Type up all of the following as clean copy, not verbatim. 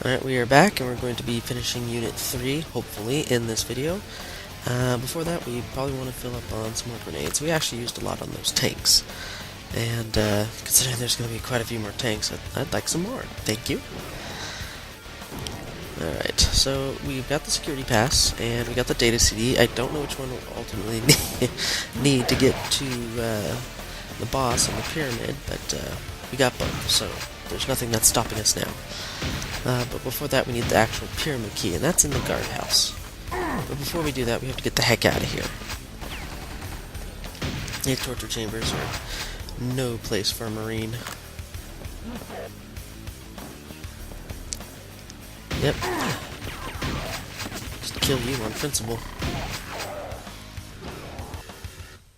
Alright, we are back, and we're going to be finishing Unit 3, hopefully, in this video. Before that, we probably want to fill up on some more grenades. We actually used a lot on those tanks. And, considering there's going to be quite a few more tanks, I'd like some more. Thank you. Alright, so we've got the security pass, and we got the data CD. I don't know which one we'll ultimately need to get to the boss and the pyramid, but we got both, so there's nothing that's stopping us now. But before that, we need the actual pyramid key, and that's in the guardhouse. But before we do that, we have to get the heck out of here. These torture chambers are no place for a marine. Yep. Just kill you on principle.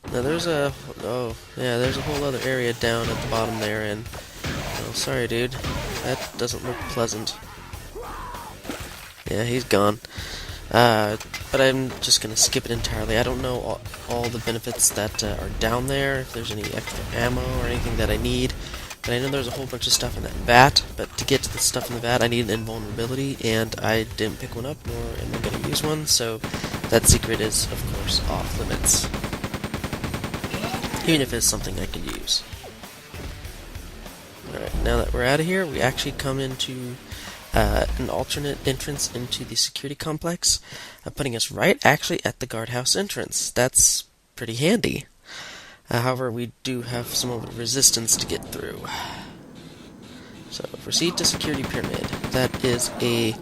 Now there's a... oh, yeah, there's a whole other area down at the bottom there, and... oh, sorry, dude. That doesn't look pleasant. Yeah, he's gone. But I'm just gonna skip it entirely. I don't know all the benefits that are down there, if there's any extra ammo or anything that I need. But I know there's a whole bunch of stuff in that vat, but to get to the stuff in the vat, I need an invulnerability, and I didn't pick one up, nor am I going to use one, so that secret is, of course, off limits. Even if it's something I can use. Alright, now that we're out of here, we actually come into an alternate entrance into the security complex, putting us right actually at the guardhouse entrance. That's pretty handy. However, we do have some of the resistance to get through. So, proceed to security pyramid. That is a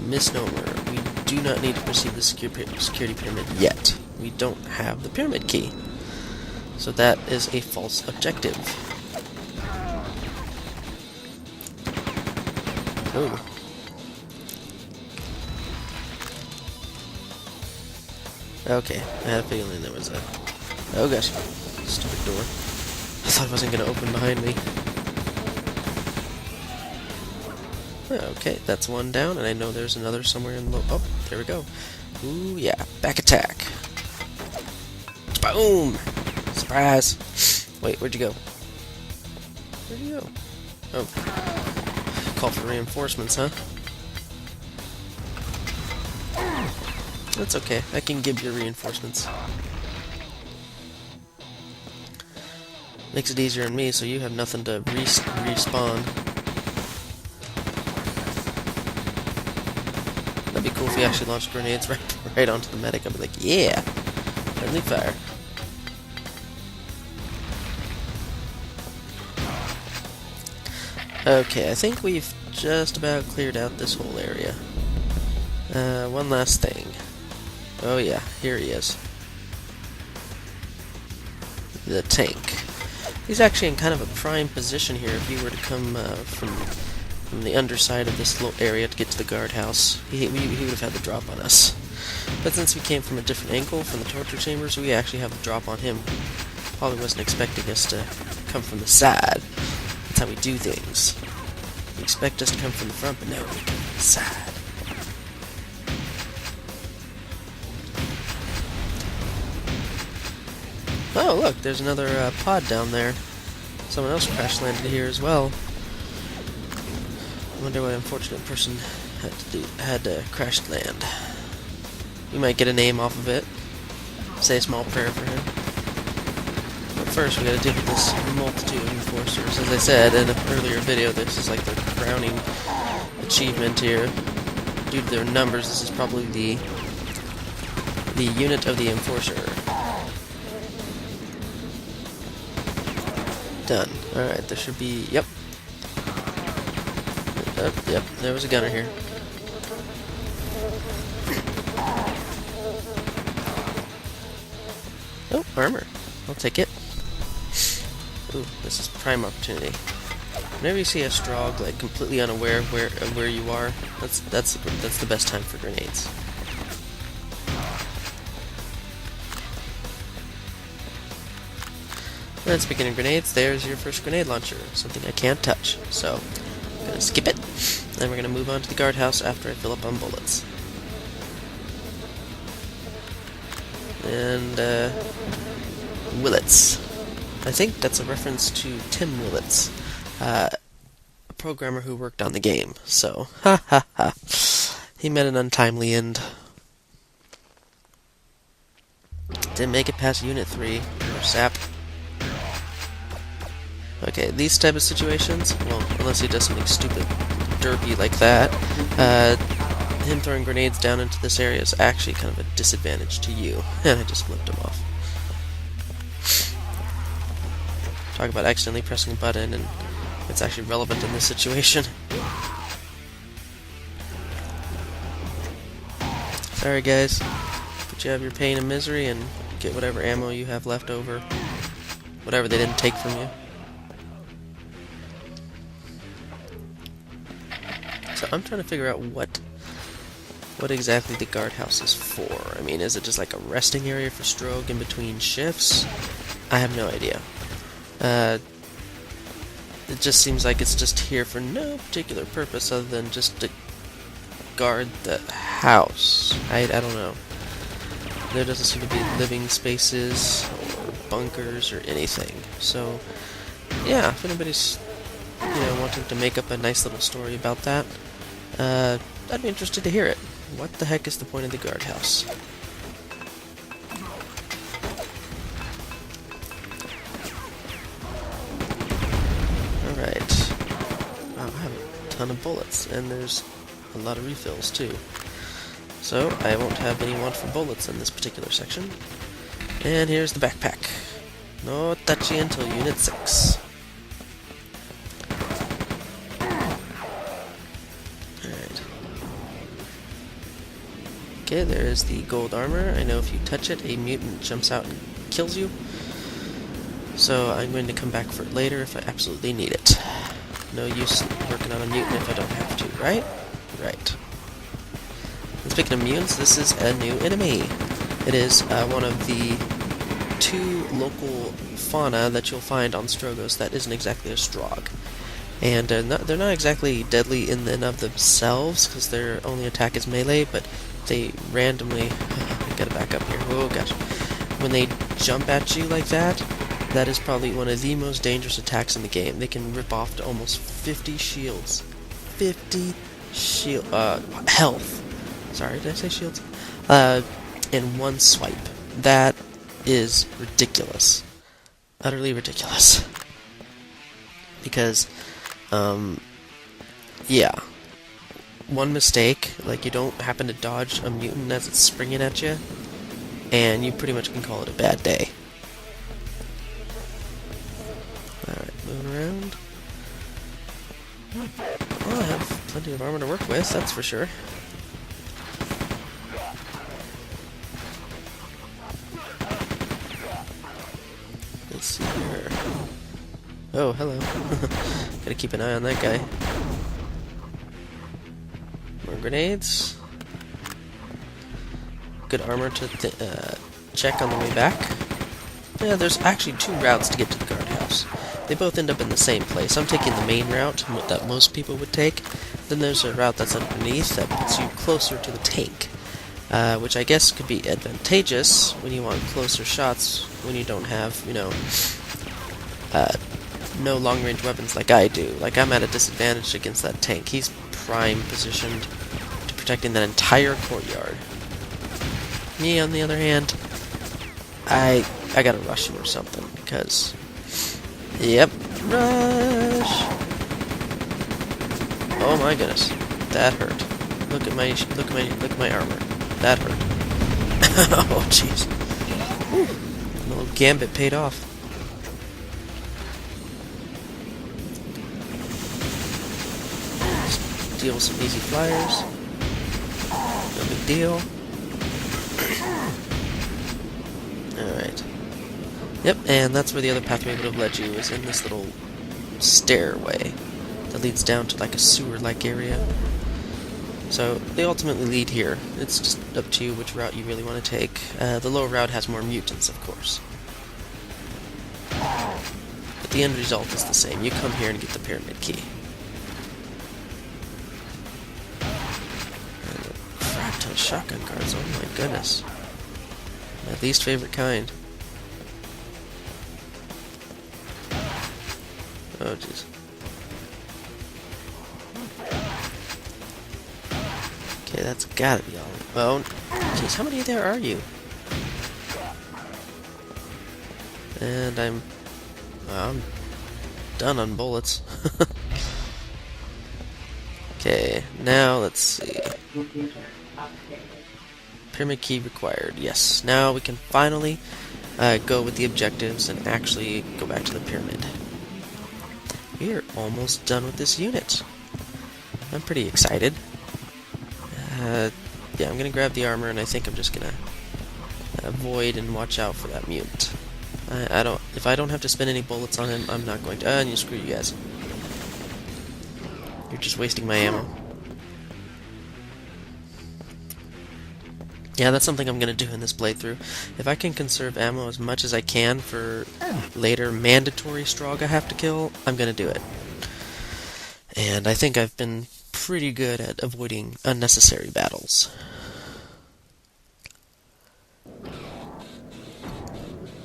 misnomer. We do not need to proceed to the security pyramid yet. We don't have the pyramid key. So that is a false objective. Oh. Okay, I had a feeling there was a... oh gosh, stupid door. I thought it wasn't going to open behind me. Okay, that's one down, and I know there's another somewhere in the... oh, there we go. Ooh, yeah, back attack. Boom! Surprise! Wait, where'd you go? Where'd you go? Oh. Call for reinforcements, huh? That's okay, I can give you reinforcements. Makes it easier on me, so you have nothing to respawn. That'd be cool if you actually launched grenades right onto the medic. I'd be like, yeah! Friendly fire. Okay, I think we've just about cleared out this whole area. One last thing. Oh yeah, here he is. The tank. He's actually in kind of a prime position here if he were to come from the underside of this little area to get to the guardhouse. He would have had the drop on us. But since we came from a different angle, from the torture chambers, we actually have the drop on him. Probably wasn't expecting us to come from the side. That's how we do things. We expect us to come from the front, but no, we come from the side. Oh, look, there's another pod down there. Someone else crash landed here as well. I wonder what unfortunate person had to crash land. We might get a name off of it. Say a small prayer for him. But first, we gotta deal with this multitude of enforcers. As I said in an earlier video, this is like the crowning achievement here. Due to their numbers, this is probably the unit of the enforcer. Done. Alright, there should be... yep. Yep, there was a gunner here. Oh, armor. I'll take it. Ooh, this is prime opportunity. Whenever you see a Strog, like, completely unaware of where you are, that's the best time for grenades. And speaking of grenades, there's your first grenade launcher, something I can't touch. So, I'm going to skip it, and we're going to move on to the guardhouse after I fill up on bullets. And, Willits. I think that's a reference to Tim Willits, programmer who worked on the game. So, ha ha ha. He met an untimely end. Didn't make it past Unit 3, or SAP. Okay, these type of situations, well, unless he does something stupid derpy like that, him throwing grenades down into this area is actually kind of a disadvantage to you. And I just flipped him off. Talk about accidentally pressing a button, and it's actually relevant in this situation. Sorry guys, but you have your pain and misery, and get whatever ammo you have left over. Whatever they didn't take from you. So I'm trying to figure out what exactly the guardhouse is for. I mean, is it just like a resting area for Stroke in between shifts? I have no idea. It just seems like it's just here for no particular purpose other than just to guard the house. I don't know. There doesn't seem to be living spaces or bunkers or anything. So, yeah, if anybody's wanting to make up a nice little story about that, I'd be interested to hear it. What the heck is the point of the guardhouse? Alright. Wow, I have a ton of bullets, and there's a lot of refills too. So, I won't have any want for bullets in this particular section. And here's the backpack. No touchy until Unit 6. Okay, there's the gold armor. I know if you touch it, a mutant jumps out and kills you. So I'm going to come back for it later if I absolutely need it. No use working on a mutant if I don't have to, right? Right. And speaking of mutants, this is a new enemy. It is one of the 2 local fauna that you'll find on Strogos that isn't exactly a Strog. And they're not exactly deadly in and of themselves, because their only attack is melee, but they randomly... I gotta back up here. Oh gosh. When they jump at you like that, that is probably one of the most dangerous attacks in the game. They can rip off to almost 50 shields. 50 shield... health. Sorry, did I say shields? In one swipe. That is ridiculous. Utterly ridiculous. Because, yeah. One mistake, like you don't happen to dodge a mutant as it's springing at you, and you pretty much can call it a bad day. Alright, moving around. Well, I have plenty of armor to work with, that's for sure. Let's see here. Oh, hello. Gotta keep an eye on that guy. More grenades. Good armor to check on the way back. Yeah, there's actually 2 routes to get to the guardhouse. They both end up in the same place. I'm taking the main route that most people would take. Then there's a route that's underneath that puts you closer to the tank, which I guess could be advantageous when you want closer shots when you don't have, no long-range weapons like I do. Like, I'm at a disadvantage against that tank. He's prime positioned to protecting that entire courtyard. Me, on the other hand, I gotta rush him or something, because... Yep, rush! Oh my goodness, that hurt. Look at my armor. That hurt. Oh jeez. The little gambit paid off. Deal with some easy flyers. No big deal. Alright. Yep, and that's where the other pathway would have led you, is in this little stairway that leads down to like a sewer-like area. So, they ultimately lead here. It's just up to you which route you really want to take. The lower route has more mutants, of course. But the end result is the same. You come here and get the pyramid key. Shotgun cards, oh my goodness. My least favorite kind. Oh jeez. Okay, that's gotta be all. Well, jeez, how many there are you? And I'm done on bullets. Okay, now let's see. Pyramid key required. Yes, now we can finally go with the objectives and actually go back to the pyramid. We are almost done with this unit. I'm pretty excited. Yeah, I'm gonna grab the armor, and I think I'm just gonna avoid and watch out for that mutant. I don't. If I don't have to spend any bullets on him, I'm not going to. And you screw you guys. You're just wasting my ammo. Yeah, that's something I'm gonna do in this playthrough. If I can conserve ammo as much as I can for later mandatory Strogg I have to kill, I'm gonna do it. And I think I've been pretty good at avoiding unnecessary battles.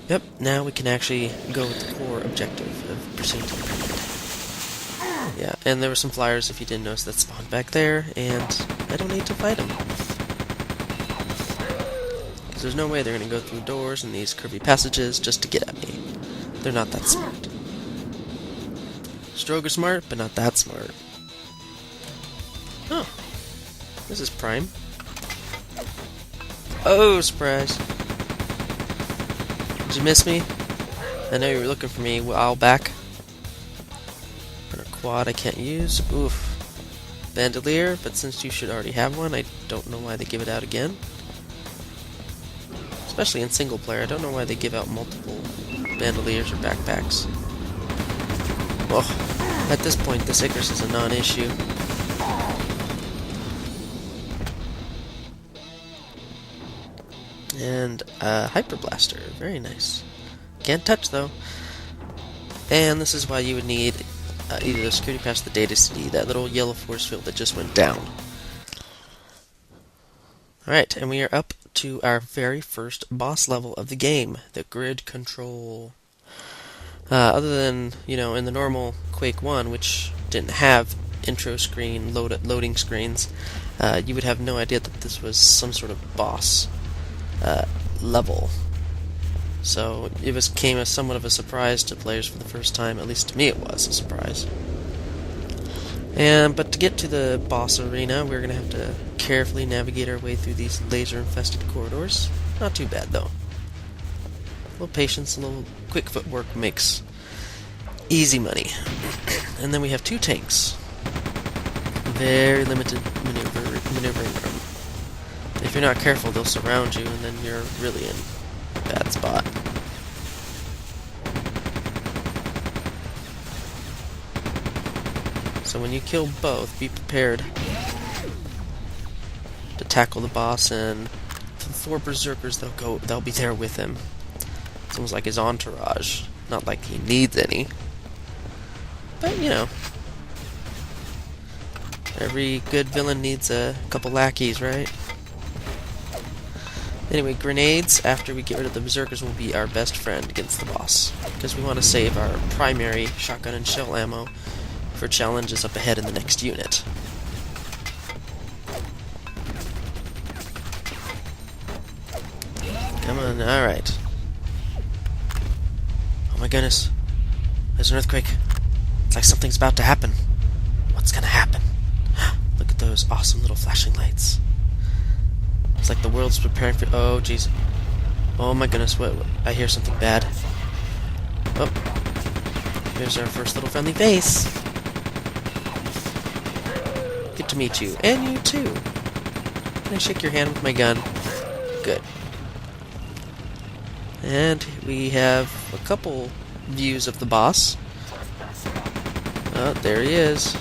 Yep, now we can actually go with the core objective of pursuing to the pyramid. Yeah, and there were some flyers, if you didn't notice, that spawned back there, and I don't need to fight them. Because there's no way they're going to go through doors and these curvy passages just to get at me. They're not that smart. Strogg are smart, but not that smart. Oh, this is Prime. Oh, surprise. Did you miss me? I know you were looking for me a while back. And a quad I can't use. Oof. Bandolier, but since you should already have one, I don't know why they give it out again. Especially in single player, I don't know why they give out multiple bandoliers or backpacks. Well, at this point, this Icarus is a non-issue. And Hyper Blaster, very nice. Can't touch though. And this is why you would need either the security pass or the data CD, that little yellow force field that just went down. Alright, and we are up to our very first boss level of the game, the grid control. Other than, you know, in the normal Quake 1, which didn't have intro screen, loading screens, you would have no idea that this was some sort of boss level. So it came as somewhat of a surprise to players for the first time. At least to me it was a surprise. But to get to the boss arena, we're going to have to carefully navigate our way through these laser-infested corridors. Not too bad, though. A little patience, a little quick footwork makes easy money. And then we have two tanks. Very limited maneuvering room. If you're not careful, they'll surround you, and then you're really in a bad spot. So when you kill both, be prepared to tackle the boss, and for the 4 berserkers, they'll be there with him. It's almost like his entourage. Not like he needs any. But, you know, every good villain needs a couple lackeys, right? Anyway, grenades, after we get rid of the berserkers, will be our best friend against the boss, because we want to save our primary shotgun and shell ammo for challenges up ahead in the next unit. Come on, alright. Oh my goodness. There's an earthquake. It's like something's about to happen. What's gonna happen? Look at those awesome little flashing lights. It's like the world's preparing for... Oh, jeez. Oh my goodness, what? I hear something bad. Oh. Here's our first little friendly face. Good to meet you. And you too. Can I shake your hand with my gun? Good. And we have a couple views of the boss. Oh, there he is.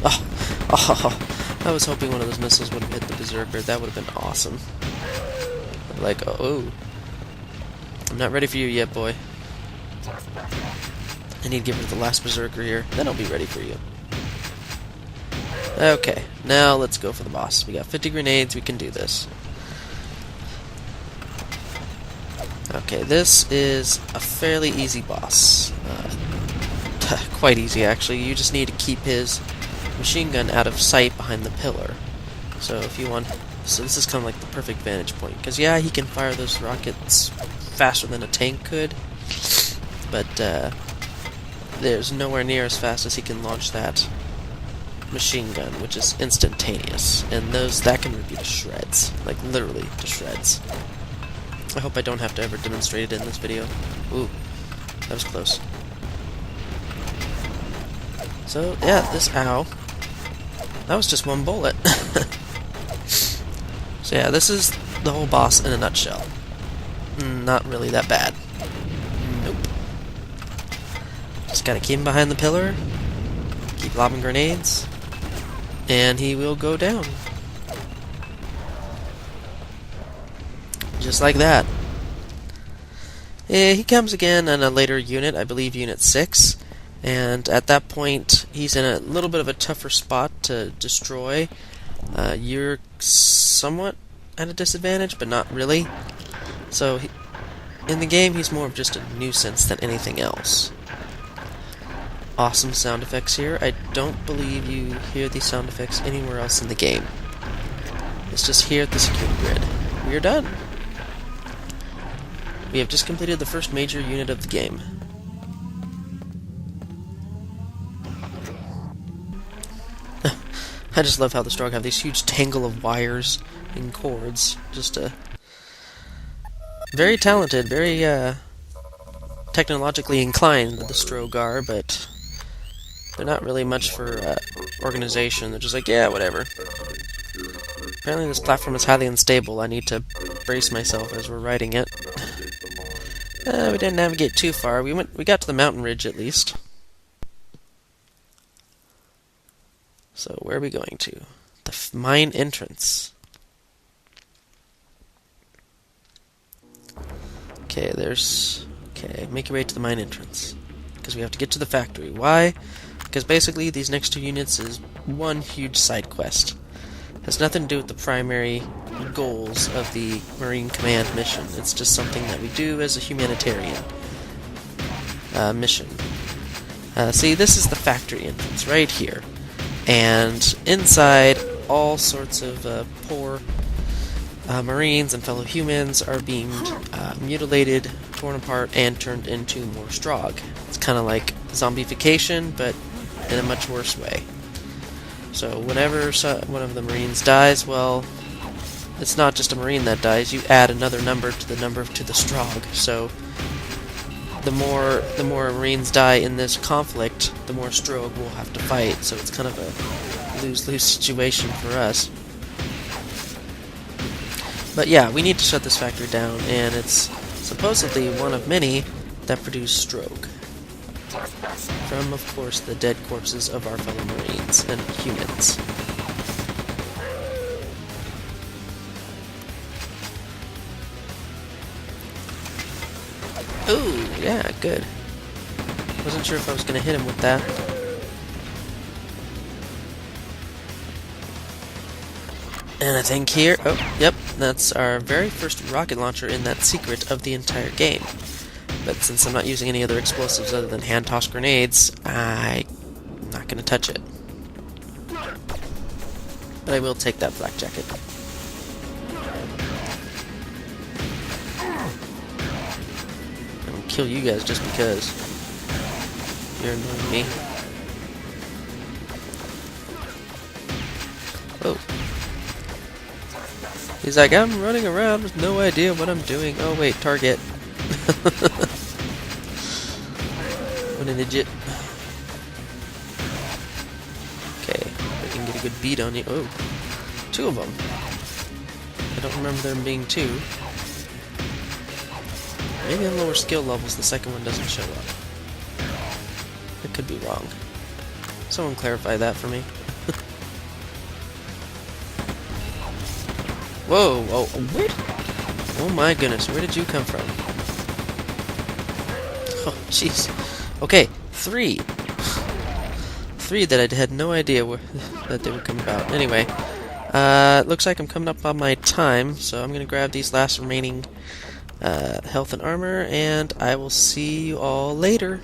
Oh, I was hoping one of those missiles would have hit the berserker. That would have been awesome. Like, oh. I'm not ready for you yet, boy. I need to get rid of the last berserker here. Then I'll be ready for you. Okay, now let's go for the boss. We got 50 grenades. We can do this. Okay, this is a fairly easy boss. Quite easy, actually. You just need to keep his machine gun out of sight behind the pillar. So if you want, so this is kind of like the perfect vantage point, because yeah, he can fire those rockets faster than a tank could, but there's nowhere near as fast as he can launch that machine gun, which is instantaneous, and that can rip you to shreds, like literally to shreds. I hope I don't have to ever demonstrate it in this video. Ooh, that was close. So yeah, ow, that was just one bullet. So yeah, this is the whole boss in a nutshell. Not really that bad. Nope. Just gotta keep him behind the pillar, keep lobbing grenades, and he will go down. Just like that. He comes again in a later unit, I believe Unit 6, and at that point he's in a little bit of a tougher spot to destroy. You're somewhat at a disadvantage, but not really. So, in the game, he's more of just a nuisance than anything else. Awesome sound effects here. I don't believe you hear these sound effects anywhere else in the game. It's just here at the security grid. We are done. We have just completed the first major unit of the game. I just love how the Strogg have these huge tangle of wires and cords. Just very talented, very technologically inclined, the Strogg are, but they're not really much for organization. They're just like, yeah, whatever. Apparently this platform is highly unstable. I need to brace myself as we're riding it. We didn't navigate too far. We got to the mountain ridge at least. So where are we going to? The mine entrance. Okay, make your way to the mine entrance. Because we have to get to the factory. Why? Because basically these next two units is one huge side quest. It has nothing to do with the primary goals of the Marine Command mission. It's just something that we do as a humanitarian mission. See, this is the factory entrance right here. And inside, all sorts of poor Marines and fellow humans are being mutilated, torn apart, and turned into more Strogg. It's kind of like zombification, but in a much worse way. So whenever one of the Marines dies, well, it's not just a Marine that dies. You add another number to the Strogg. So the more Marines die in this conflict, the more Strogg we'll have to fight. So it's kind of a lose-lose situation for us. But yeah, we need to shut this factory down, and it's supposedly one of many that produce Strogg. From, of course, the dead corpses of our fellow Marines and humans. Ooh, yeah, good. Wasn't sure if I was going to hit him with that. And I think here... Oh, yep, that's our very first rocket launcher in that secret of the entire game. But since I'm not using any other explosives other than hand-tossed grenades, I'm not going to touch it. But I will take that flak jacket. I'll kill you guys just because you're annoying me. Oh. He's like, I'm running around with no idea what I'm doing. Oh wait, target. What an idiot. Okay, I can get a good beat on you. Oh, two of them. I don't remember there being two. Maybe on lower skill levels the second one doesn't show up. I could be wrong. Someone clarify that for me. Whoa, oh, where? Oh my goodness, where did you come from? Oh, jeez. Okay, three. Three that I had no idea that they would come about. Anyway, looks like I'm coming up on my time, so I'm going to grab these last remaining health and armor, and I will see you all later.